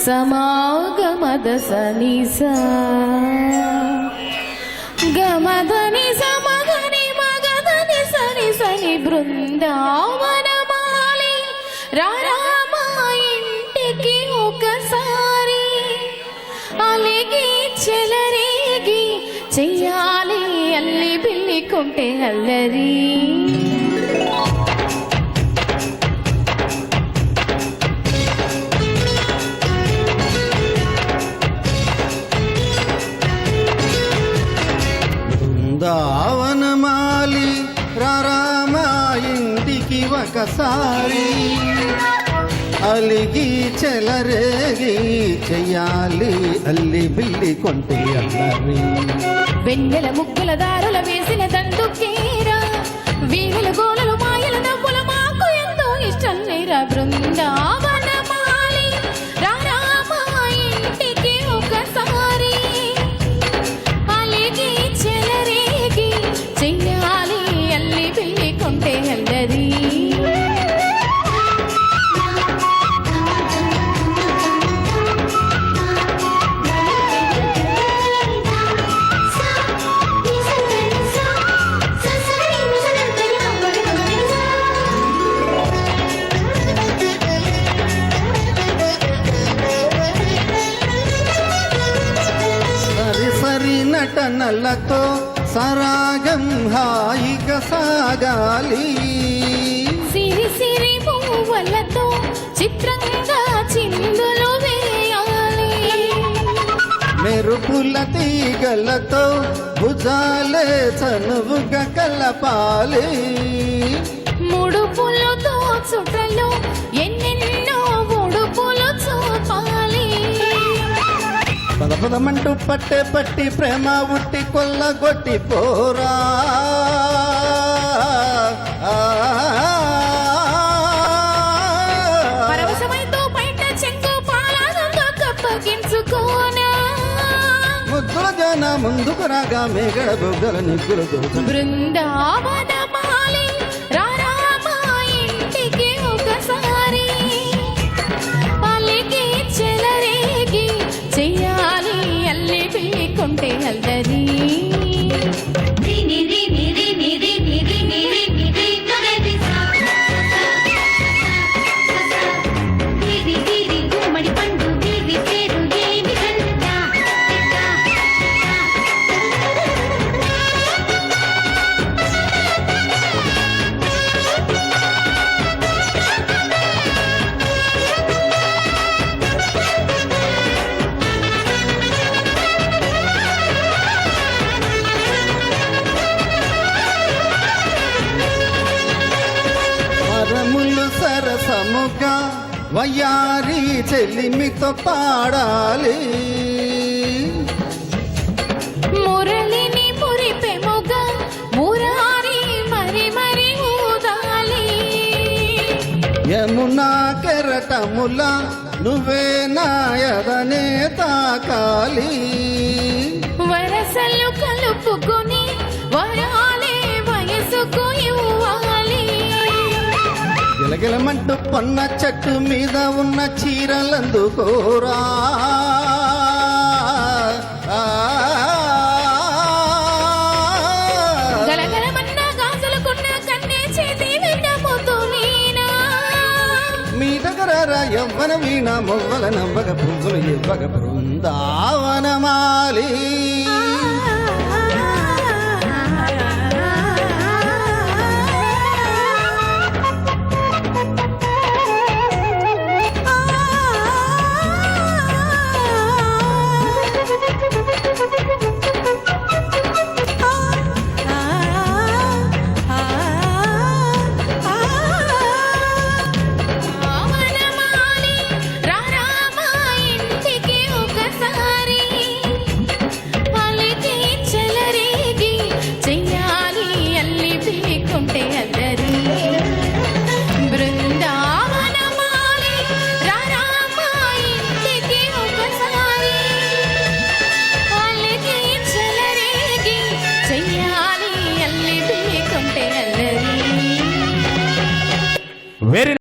సమాగమద సనిస గమదని సమగని మగదని సని సని బృందావనమాలి రారామా ఇంటికి ఒకసారి అలిగి చెలరేగి చెయ్యాలి అల్లి బిల్లి కొంటే అల్లరి బృందావనమాలి రారామా ఇంటికి ఒకసారి అలిగి చెలరేగి చెయ్యాలి అల్లి బిల్లి కొంటే అల్లరి వెన్నెల ముగ్గుల దారుల వేసిన దండుకేరా వీణుల గోలలు మాయల నవ్వుల మాకు ఎంతో ఇష్టం లేరా బృందావనమాలి రారామా ఇంటికి ఒకసారి అలిగి చెలరేగి చెయ్యాలి అల్లి బిల్లి కొంటే అల్లరి నటనలతో సరాగం హాయిగా సాగాలి సిరి సిరి పువ్వులతో చిత్రంగా చిందులు వేయాలి మెరుపుల తీగలతో భుజాలే చనువుగా కలపాలి ముడుపులతో చుట్టలు ఎన్నెన్నో ఉడుపులు చూపాలి పదపదమంటూ పట్టే పట్టి ప్రేమ ఉట్టి కొల్లగొట్టి పోరా పరవశమైతో బయట చెంగు పాలానందో కప్పగించుకోనా ముద్దుల జన ముందుకు రాగా మేగడ బొగ్గల నిగ్గులు బృందావనమాలి రారామా ఇంటికి ఒకసారి అలిగి చెలరేగి చెయ్యాలి అల్లి బిల్లి కొంటే అల్లరి సరసముగా వయ్యారి చెల్లిమితో పాడాలి మురళిని మురిపెముగా మురారి మరి మరి ఊదాలి యమునా కెరటముల నువ్వే నాయదనే తాకాలి వరసలు కలుపుకొని వరాలే వయసుకు ఇవ్వాలి గిలగిలమంటూ పొన్న చెట్టు మీద ఉన్న చీరలందుకోరా గలగలమన్న గాజులకున్న కన్నే చేతి వెన్నముతులీనా మీ దగ్గర యవ్వన వీణ మొవ్వల నవ్వగ పువ్వులు ఇవ్వగ బృందావనమాలి